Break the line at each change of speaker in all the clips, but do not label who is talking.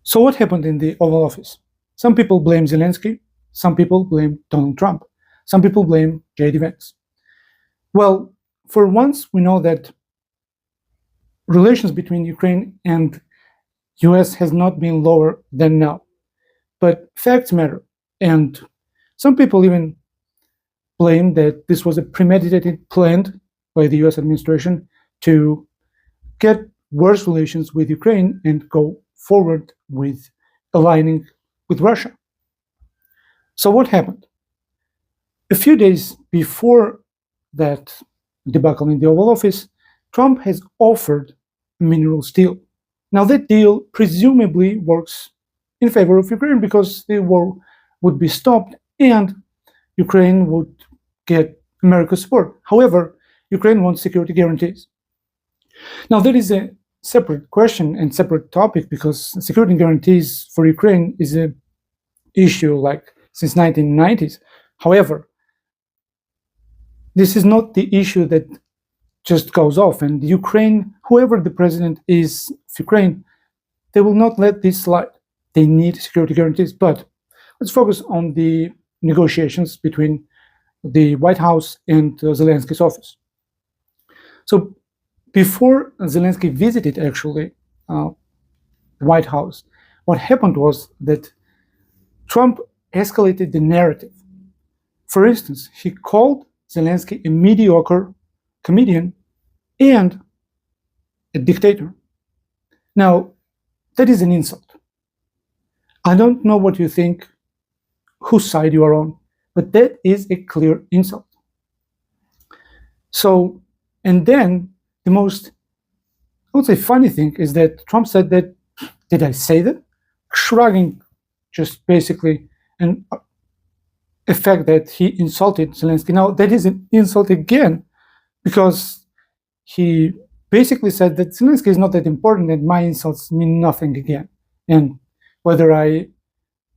So what happened in the Oval Office? Some people blame Zelensky, some people blame Donald Trump, some people blame J.D. Vance. Well, for once, we know that relations between Ukraine and US has not been lower than now. But facts matter. And some people even blame that this was a premeditated plan by the US administration to get worse relations with Ukraine and go forward with aligning with Russia. So what happened? A few days before that debacle in the Oval Office, Trump has offered a minerals deal. Now that deal presumably works in favor of Ukraine because the war would be stopped and Ukraine would get America's support. However, Ukraine wants security guarantees. Now that is a separate question and separate topic because security guarantees for Ukraine is an issue like since 1990s. However, this is not the issue that just goes off, and Ukraine, whoever the president is of Ukraine, they will not let this slide. They need security guarantees. But let's focus on the negotiations between the White House and Zelensky's office. So before Zelensky visited actually the White House, what happened was that Trump escalated the narrative. For instance, he called Zelensky a mediocre comedian and a dictator. Now, that is an insult. I don't know what you think, whose side you are on, but that is a clear insult. So, and then the most, I would say, funny thing is that Trump said that, did I say that? Shrugging just basically an effect that he insulted Zelensky. Now, that is an insult again, because he basically said that Zelensky is not that important and my insults mean nothing again. And whether I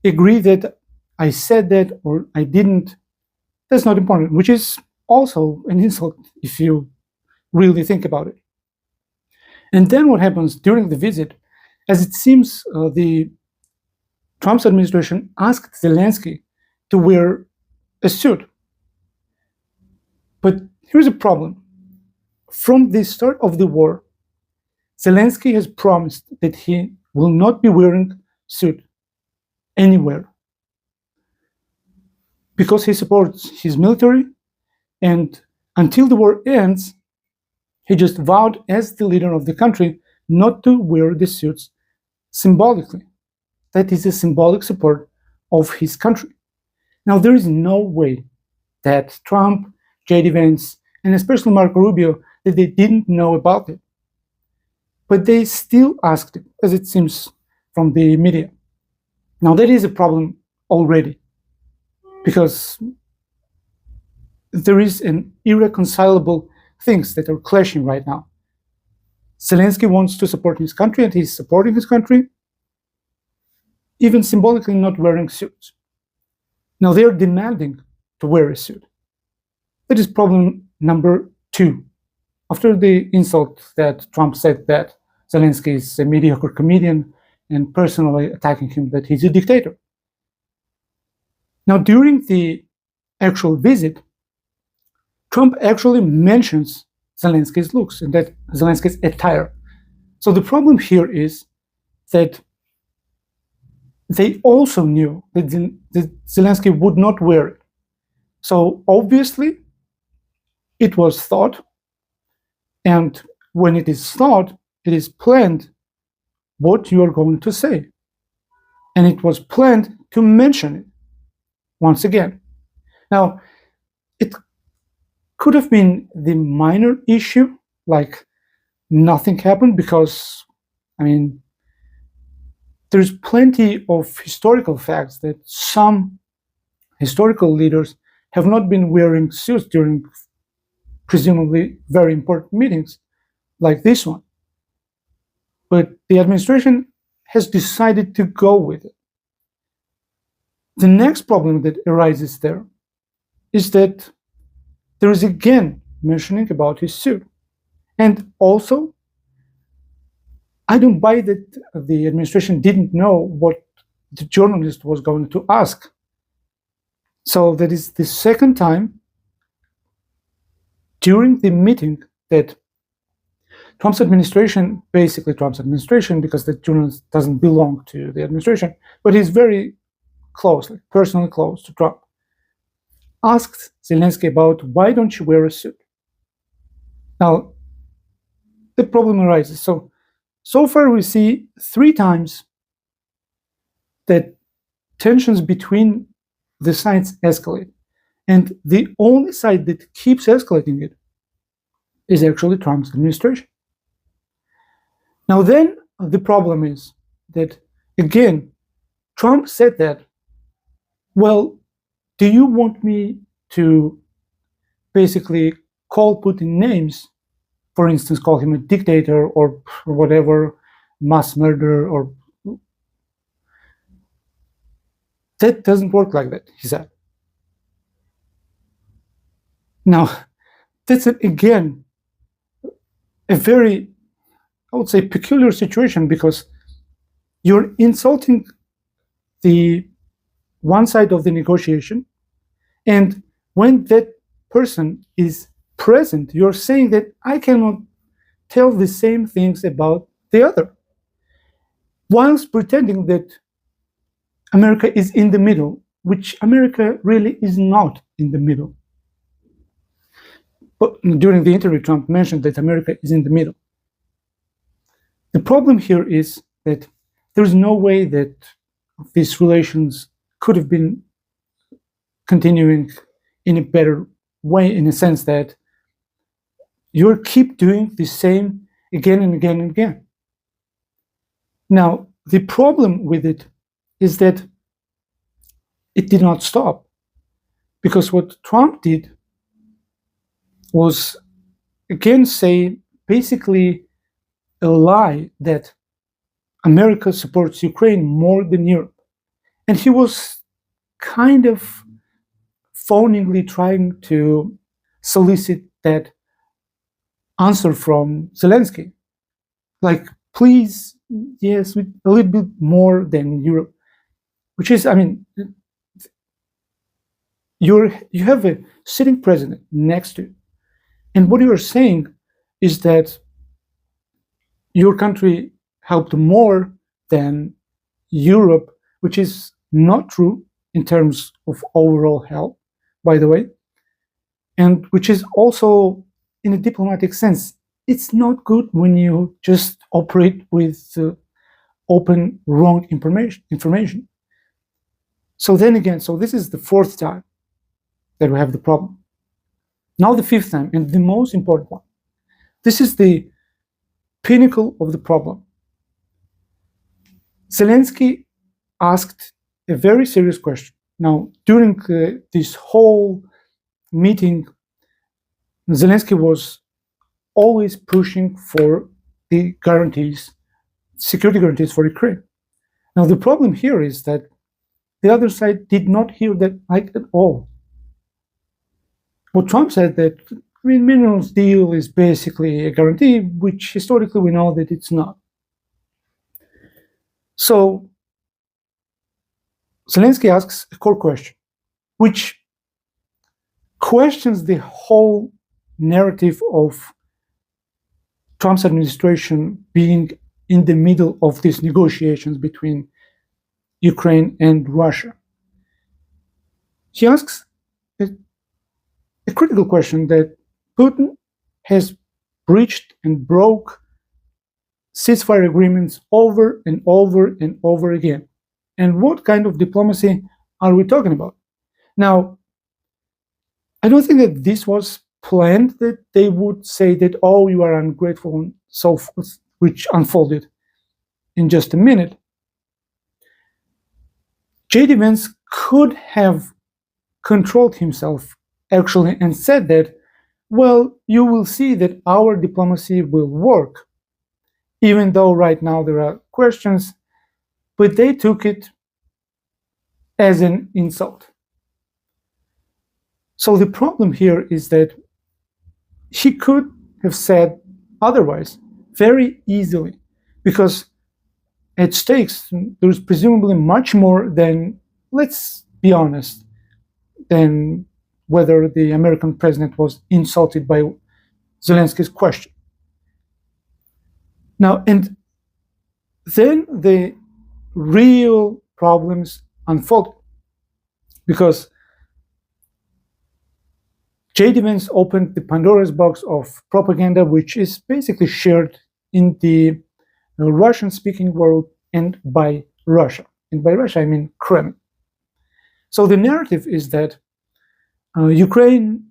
agree that I said that or I didn't, that's not important, which is also an insult if you really think about it. And then what happens during the visit, as it seems the Trump's administration asked Zelensky to wear a suit. But here's a problem. From the start of the war, Zelensky has promised that he will not be wearing a suit anywhere because he supports his military, and until the war ends, he just vowed as the leader of the country not to wear the suits symbolically. That is a symbolic support of his country. Now, there is no way that Trump, J.D. Vance, and especially Marco Rubio, that they didn't know about it. But they still asked it, as it seems from the media. Now, that is a problem already, because there is an irreconcilable things that are clashing right now. Zelensky wants to support his country, and he's supporting his country, even symbolically not wearing suits. Now they are demanding to wear a suit. That is problem number 2. After the insult that Trump said that Zelensky is a mediocre comedian and personally attacking him that he's a dictator. Now during the actual visit, Trump actually mentions Zelensky's looks and that Zelensky's attire. So the problem here is that they also knew that Zelensky would not wear it. So obviously, it was thought, and when it is thought, it is planned what you are going to say. And it was planned to mention it once again. Now, it could have been the minor issue, like nothing happened, because, I mean, there's plenty of historical facts that some historical leaders have not been wearing suits during presumably very important meetings like this one. But the administration has decided to go with it. The next problem that arises there is that there is again mentioning about his suit. And also, I don't buy that the administration didn't know what the journalist was going to ask. So that is the second time during the meeting that Trump's administration, basically Trump's administration, because the journalist doesn't belong to the administration, but he's very closely, personally close to Trump, asked Zelensky about, why don't you wear a suit? Now, the problem arises. So far we see 3 times that tensions between the sides escalate. And the only side that keeps escalating it is actually Trump's administration. Now then, the problem is that, again, Trump said that, well, do you want me to basically call Putin names? For instance, call him a dictator or whatever, mass murderer, or... That doesn't work like that, he said. Now, that's, again, a very, I would say, peculiar situation, because you're insulting the one side of the negotiation, and when that person is present, you're saying that I cannot tell the same things about the other, whilst pretending that America is in the middle, which America really is not in the middle. But during the interview, Trump mentioned that America is in the middle. The problem here is that there's no way that these relations could have been continuing in a better way, in a sense that you keep doing the same again and again and again. Now, the problem with it is that it did not stop, because what Trump did was, again, say basically a lie that America supports Ukraine more than Europe. And he was kind of phoningly trying to solicit that answer from Zelensky. Like, please, yes, a little bit more than Europe. Which is, I mean, you have a sitting president next to you. And what you are saying is that your country helped more than Europe, which is not true in terms of overall help, by the way, and which is also, in a diplomatic sense, it's not good when you just operate with open, wrong information. So then again, so this is the 4th time that we have the problem. Now the 5th time, and the most important one. This is the pinnacle of the problem. Zelensky asked a very serious question. Now, during this whole meeting, Zelensky was always pushing for the guarantees, security guarantees for Ukraine. Now, the problem here is that the other side did not hear that at all. What Trump said that, I mean, minerals deal is basically a guarantee, which historically we know that it's not. So Zelensky asks a core question, which questions the whole narrative of Trump's administration being in the middle of these negotiations between Ukraine and Russia. He asks a critical question that Putin has breached and broke ceasefire agreements over and over and over again. And what kind of diplomacy are we talking about? Now, I don't think that this was planned, that they would say that, oh, you are ungrateful and so forth, which unfolded in just a minute. J.D. Vance could have controlled himself, actually, and said that, well, you will see that our diplomacy will work, even though right now there are questions, but they took it as an insult. So the problem here is that he could have said otherwise very easily, because at stakes there's presumably much more than, let's be honest, than whether the American president was insulted by Zelensky's question. Now, and then the real problems unfolded, because J.D. Vance opened the Pandora's box of propaganda, which is basically shared in the Russian-speaking world and by Russia. And by Russia, I mean Kremlin. So the narrative is that Ukraine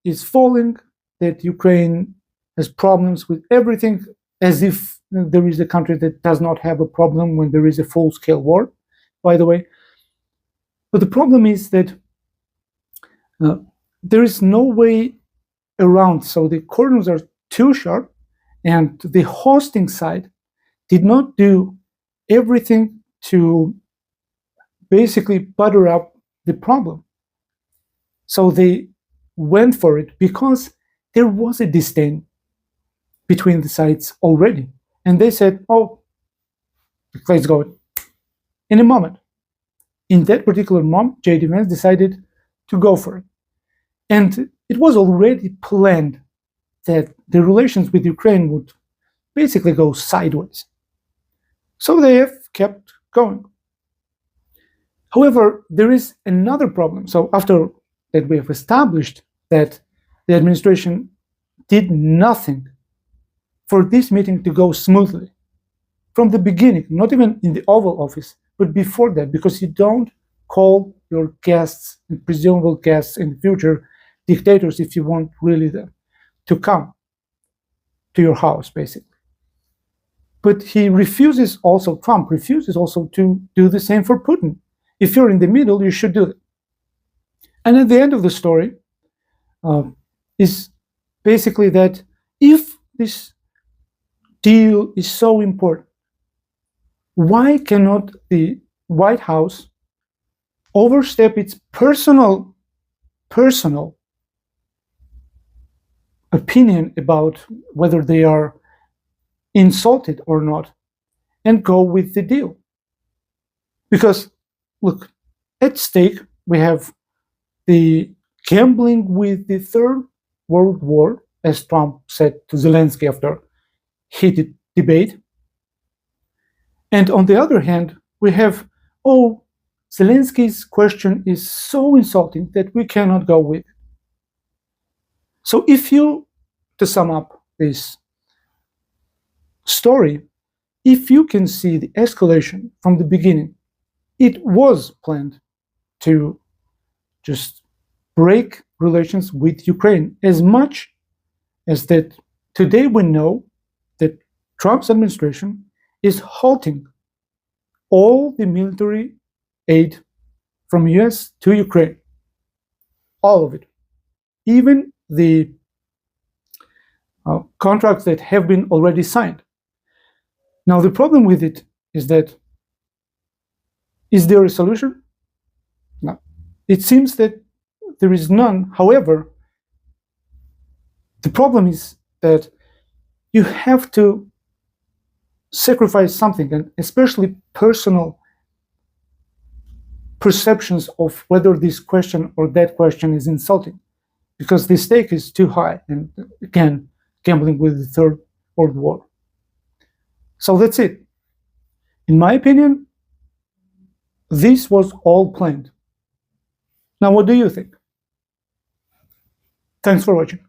is falling, that Ukraine has problems with everything, as if there is a country that does not have a problem when there is a full-scale war, by the way. But the problem is that there is no way around. So the corners are too sharp, and the hosting side did not do everything to basically butter up the problem. So they went for it because there was a disdain between the sides already. And they said, oh, let's go in a moment. In that particular moment, J.D. Vance decided to go for it. And it was already planned that the relations with Ukraine would basically go sideways. So they have kept going. However, there is another problem. So after that we have established that the administration did nothing for this meeting to go smoothly from the beginning, not even in the Oval Office, but before that, because you don't call your guests and presumable guests in the future dictators if you want really them to come to your house, basically. But he refuses also, Trump refuses also to do the same for Putin. If you're in the middle, you should do it. And at the end of the story is basically that if this deal is so important, why cannot the White House overstep its personal opinion about whether they are insulted or not and go with the deal? Because, look, at stake we have the gambling with the Third World War, as Trump said to Zelenskyy after heated debate. And on the other hand, we have, oh, Zelensky's question is so insulting that we cannot go with it. So if you, to sum up this story, if you can see the escalation from the beginning, it was planned to just break relations with Ukraine, as much as that today we know that Trump's administration is halting all the military aid from US to Ukraine, all of it, even the contracts that have been already signed. Now the problem with it is that, is there a solution? No. It seems that there is none. However, the problem is that you have to sacrifice something, and especially personal perceptions of whether this question or that question is insulting, because the stake is too high, and again, gambling with the Third World War. So that's it. In my opinion, this was all planned. Now, what do you think? Thanks for watching.